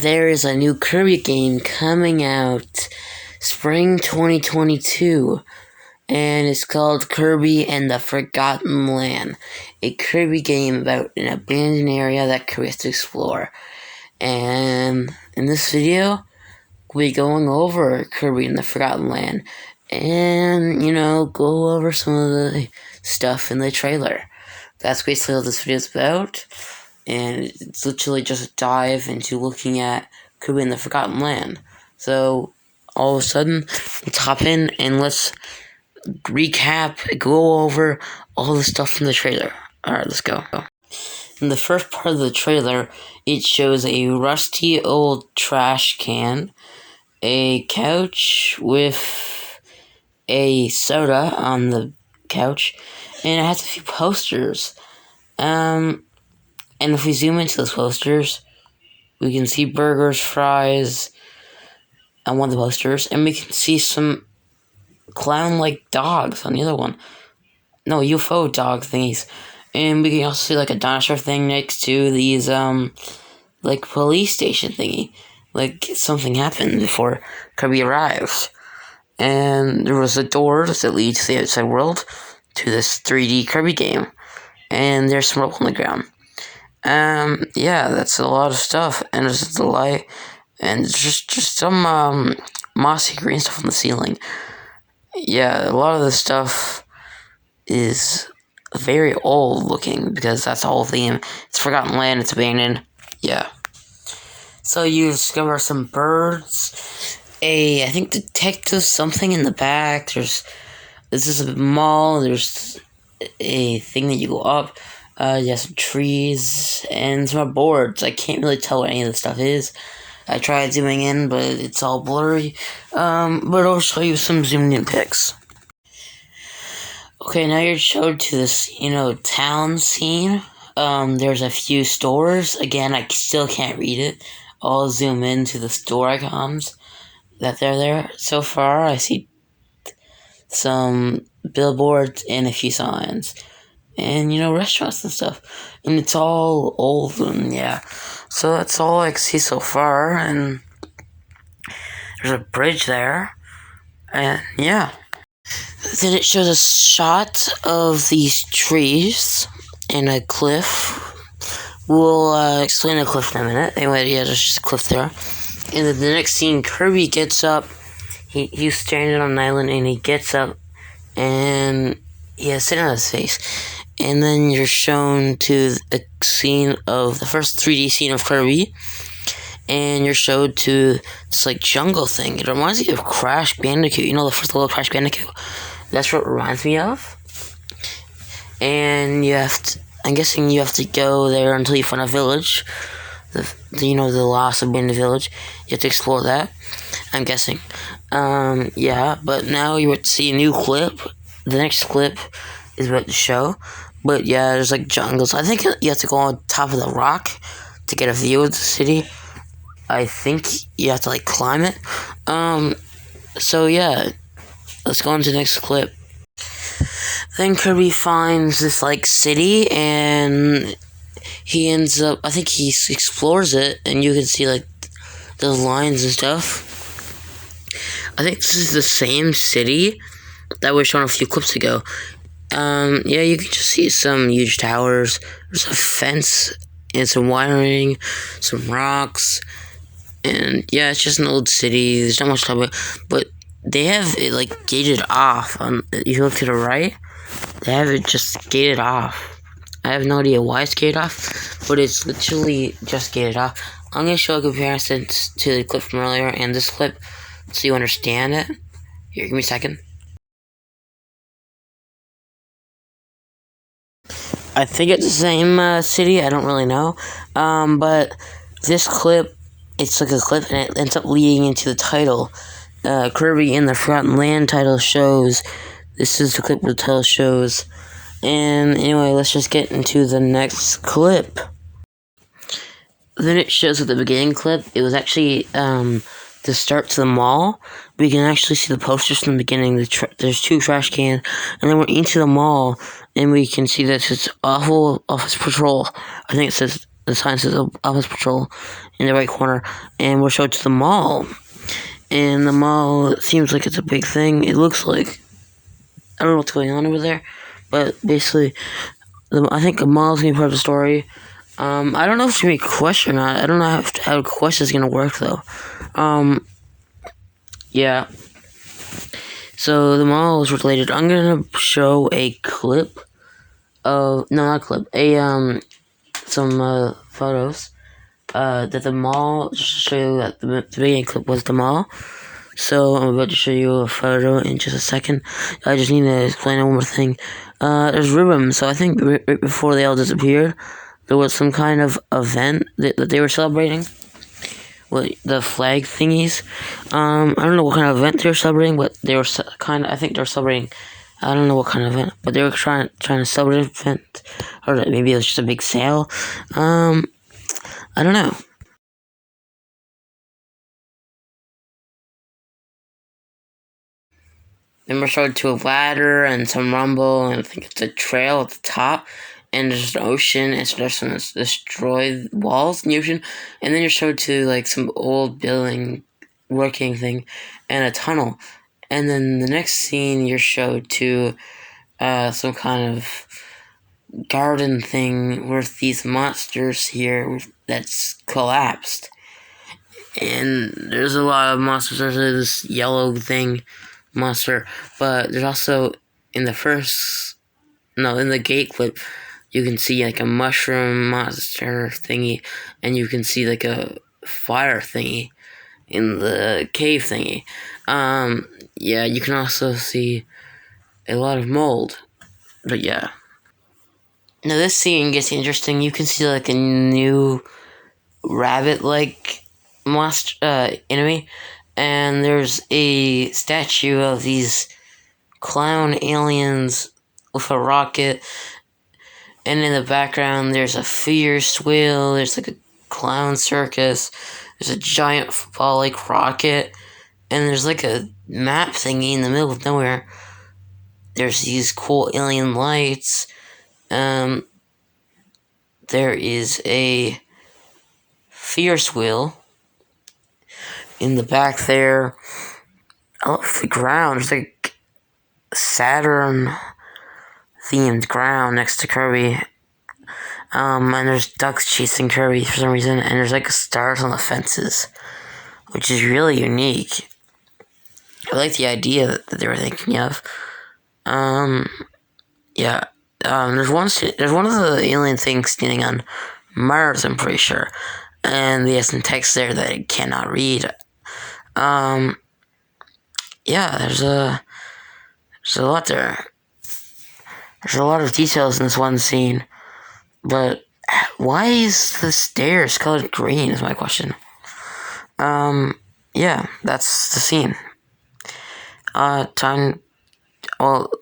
there is a new Kirby game coming out spring 2022, and it's called Kirby and the Forgotten Land, a Kirby game about an abandoned area that Kirby has to explore. And in this video, we'll be going over Kirby and the Forgotten Land, and, go over some of the stuff in the trailer. That's basically what this video is about, and it's literally just a dive into looking at Kirby and the Forgotten Land. So, all of a sudden, let's hop in and let's recap, go over all the stuff from the trailer. Alright, let's go. In the first part of the trailer, it shows a rusty old trash can, a couch with a soda on the couch, and it has a few posters. And if we zoom into those posters, we can see burgers, fries on one of the posters, and we can see some clown-like dogs on the other one. No, UFO dog thingies. And we can also see, a dinosaur thing next to these, police station thingy. Something happened before Kirby arrives. And there was a door that leads to the outside world, to this 3D Kirby game. And there's some rope on the ground. That's a lot of stuff. And there's the light, and just some, mossy green stuff on the ceiling. Yeah, a lot of this stuff is very old looking, because that's the whole theme. It's Forgotten Land, it's abandoned. Yeah. So you discover some birds, I think detective something in the back. This is a mall, there's a thing that you go up. You have some trees, and some more boards. I can't really tell what any of this stuff is. I tried zooming in, but it's all blurry. But I'll show you some zoomed in pics. Okay, now you're showed to this, town scene. There's a few stores. Again, I still can't read it. I'll zoom into the store icons that they're there. So far, I see some billboards and a few signs. And, restaurants and stuff. And it's all old, and yeah. So that's all I can see so far, and there's a bridge there. And, yeah. Then it shows a shot of these trees and a cliff. We'll explain the cliff in a minute. Anyway, yeah, there's just a cliff there. And then the next scene, Kirby gets up. He's stranded on an island, and he gets up, and he has sand on his face. And then you're shown to a scene of the first 3D scene of Kirby, and you're showed to this jungle thing. It reminds me of Crash Bandicoot. The first level of Crash Bandicoot. That's what it reminds me of. And I'm guessing you have to go there until you find a village. The lost abandoned village. You have to explore that, I'm guessing. But now you're about to see a new clip. The next clip is about to show. But yeah, there's jungles. I think you have to go on top of the rock to get a view of the city. I think you have to climb it. So yeah, let's go on to the next clip. Then Kirby finds this city, and he ends up, I think he explores it, and you can see the lines and stuff. I think this is the same city that was shown a few clips ago. You can just see some huge towers. There's a fence and some wiring, some rocks, and yeah, it's just an old city. There's not much to talk about, but they have it gated off. If you look to the right, they have it just gated off. I have no idea why it's gated off, but it's literally just gated off. I'm gonna show a comparison to the clip from earlier and this clip, so you understand it. Here, give me a second. I think it's the same city, I don't really know. But this clip, it's a clip, and it ends up leading into the title. Kirby in the Forgotten Land title shows. This is the clip where the title shows. And anyway, let's just get into the next clip. Then it shows at the beginning clip, it was actually the start to the mall. We can actually see the posters from the beginning. There's two trash cans, and then we're into the mall, and we can see that it's awful office patrol. I think it says the sign says Office Patrol in the right corner, and we're showed to the mall. And the mall seems like it's a big thing. It looks like, I don't know what's going on over there, but basically, I think a mall is gonna be part of the story. I don't know if it's gonna be a quest or not. I don't know how a quest is gonna work though. Yeah. So the mall is related. I'm gonna show a clip of not a clip, some photos. That the mall, just to show you that the beginning clip was the mall. So I'm about to show you a photo in just a second. I just need to explain one more thing. There's ribbons. So I think right before they all disappeared, there was some kind of event that they were celebrating. Well, the flag thingies. I don't know what kind of event they were celebrating, but they were I think they were celebrating. I don't know what kind of event, but they were trying to celebrate an event, or maybe it was just a big sale. I don't know. Then we're showed to a ladder and some rumble, and I think it's a trail at the top, and there's an ocean, and so there's some destroyed walls in the ocean, and then you're showed to like some old building, working thing, and a tunnel, and then the next scene you're showed to some kind of garden thing with these monsters here that's collapsed, and there's a lot of monsters. There's this yellow thing. Monster, but there's also in the gate clip, you can see like a mushroom monster thingy, and you can see like a fire thingy in the cave thingy. Yeah, you can also see a lot of mold, but yeah. Now this scene gets interesting. You can see like a new rabbit-like monster enemy. And there's a statue of these clown aliens with a rocket. And in the background, there's a fierce wheel. There's like a clown circus. There's a giant football-like rocket. And there's like a map thingy in the middle of nowhere. There's these cool alien lights. There is a fierce wheel in the back there. I love the ground. There's like Saturn themed ground next to Kirby. And there's ducks chasing Kirby for some reason, and there's like stars on the fences, which is really unique. I like the idea that they were thinking of. Yeah. There's one of the alien things standing on Mars, I'm pretty sure, and they have some text there that I cannot read. Yeah, there's a lot there. There's a lot of details in this one scene, but why is the stairs colored green is my question. Yeah, that's the scene.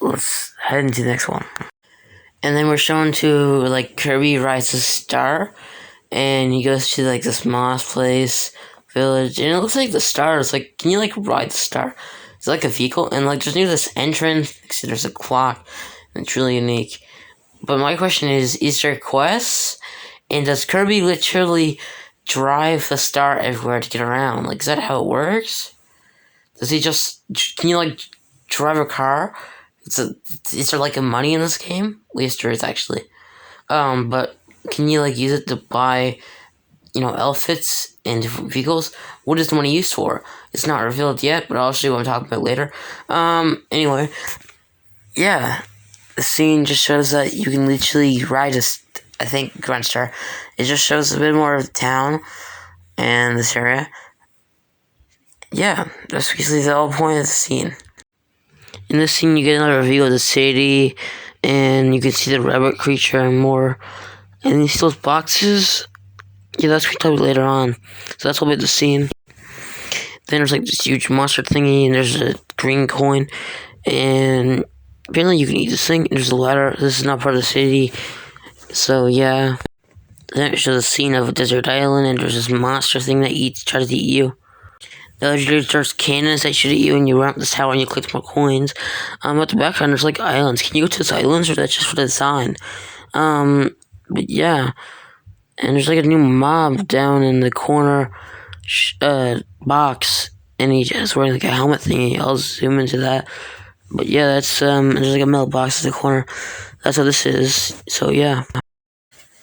Let's head into the next one. And then we're shown to, like, Kirby rides a star, and he goes to, like, this moss place, village, and it looks like the star is, like, can you, like, ride the star? It's like a vehicle, and, like, just near this entrance, see, there's a clock, and it's really unique. But my question is there quests? And does Kirby literally drive the star everywhere to get around? Like, is that how it works? Does he just, can you, like, drive a car? Is there, like, a money in this game? At least there is, actually. But can you, like, use it to buy, outfits and different vehicles? What is the money used for? It's not revealed yet, but I'll show you what I'm talking about later. Anyway, yeah, the scene just shows that you can literally ride I think, Grunt Star. It just shows a bit more of the town and this area. Yeah, that's basically the whole point of the scene. In this scene, you get another view of the city, and you can see the rabbit creature and more. And you see those boxes. Yeah, that's what we talk about later on. So that's what about the scene. Then there's like this huge monster thingy, and there's a green coin, and apparently you can eat this thing. There's a ladder. This is not part of the city, so yeah. Then it shows a scene of a desert island, and there's this monster thing that tries to eat you. There's cannons that shoot at you, and you run up this tower and you collect more coins. At the background, there's like islands. Can you go to those islands, or that's just for the design? But yeah. And there's like a new mob down in the corner box, and he just wearing like a helmet thingy. I'll zoom into that. But yeah, that's there's like a mailbox in the corner. That's what this is. So yeah.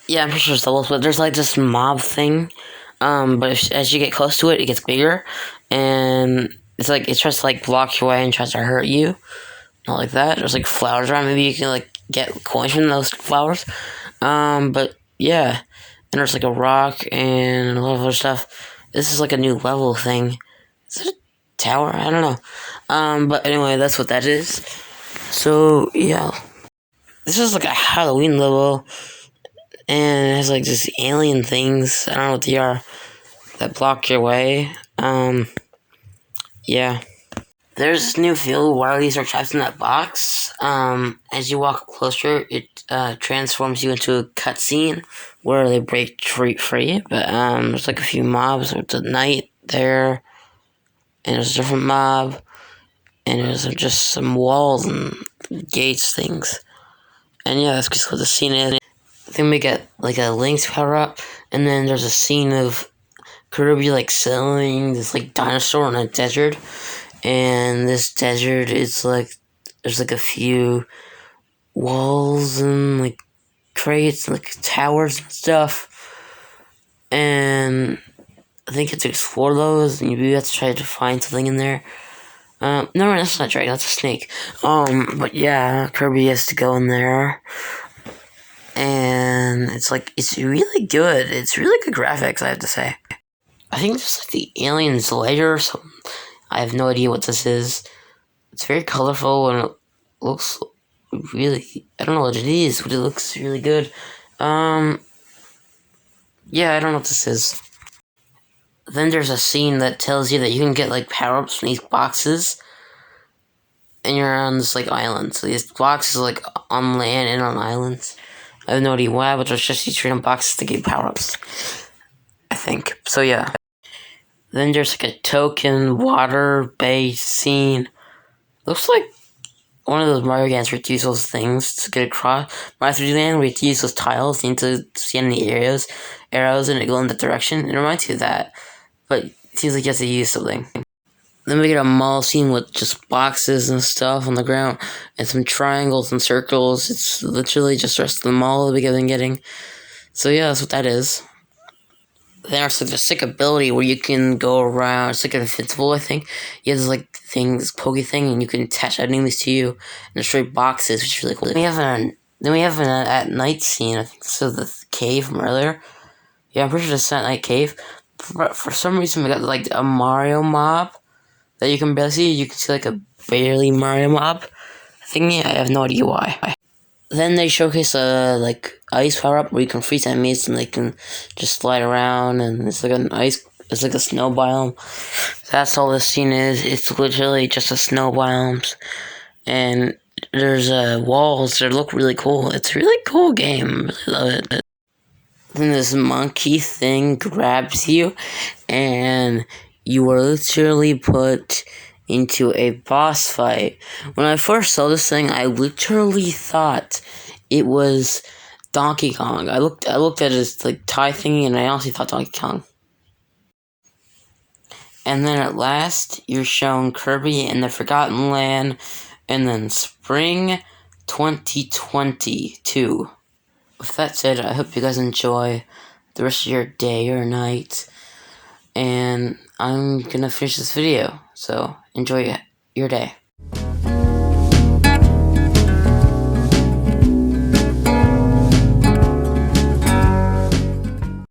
Yeah, I'm pretty sure it's levels, but there's like this mob thing. But as you get close to it, it gets bigger, and it's like it tries to like block your way and tries to hurt you. Not like that. There's like flowers around. Maybe you can like get coins from those flowers. But yeah, and there's like a rock and a lot of other stuff. This is like a new level thing. Is it a tower? I don't know. But anyway, that's what that is. So yeah, this is like a Halloween level, and it has like just alien things. I don't know what they are that block your way. Yeah. There's this new field where these are trapped in that box. As you walk closer, it transforms you into a cutscene where they break free. But there's like a few mobs with the knight there, and there's a different mob, and there's just some walls and gates things. And yeah, that's just what the scene is. Then we get like a Link's power up, and then there's a scene of Kirby like selling this like dinosaur in a desert. And this desert is like, there's like a few walls and like crates and like towers and stuff. And I think you have to explore those, and you have to try to find something in there. No, that's not a dragon, that's a snake. But yeah, Kirby has to go in there. And it's like, it's really good. It's really good graphics, I have to say. I think this is like the alien's lair or something. I have no idea what this is. It's very colorful and it looks really, I don't know what it is, but it looks really good. Yeah, I don't know what this is. Then there's a scene that tells you that you can get like power-ups from these boxes. And you're on this like island. So these boxes are like on land and on islands. I have no idea why, but there's just these random boxes to get power-ups. I think. So yeah. Then there's like a token water-based scene. Looks like one of those Mario games where you use those things to get across. Mario 3D Land, where you use those tiles, you need to see any arrows, and it go in that direction. It reminds you of that, but it seems like you have to use something. Then we get a mall scene with just boxes and stuff on the ground, and some triangles and circles. It's literally just the rest of the mall that we have been getting. So yeah, that's what that is. There's like the sick ability where you can go around. It's like invincible, I think. You have this like thing, this pokey thing, and you can attach enemies to you and destroy boxes, which is really cool. Then we have an at night scene. I think this is the cave from earlier. Yeah, I'm pretty sure this is at night cave. For some reason, we got like a Mario mob that you can barely see. You can see like a barely Mario mob thingy. I have no idea why. Then they showcase a like ice power up where you can freeze enemies and they can just slide around, and it's like it's like a snow biome. That's all this scene is. It's literally just a snow biomes, and there's walls that look really cool. It's a really cool game. I really love it. Then this monkey thing grabs you, and you are literally put into a boss fight. When I first saw this thing, I literally thought it was Donkey Kong. I looked at his like tie thingy, and I honestly thought Donkey Kong. And then at last, you're shown Kirby in the Forgotten Land, and then Spring 2022. With that said, I hope you guys enjoy the rest of your day or night, and I'm gonna finish this video, so enjoy your day.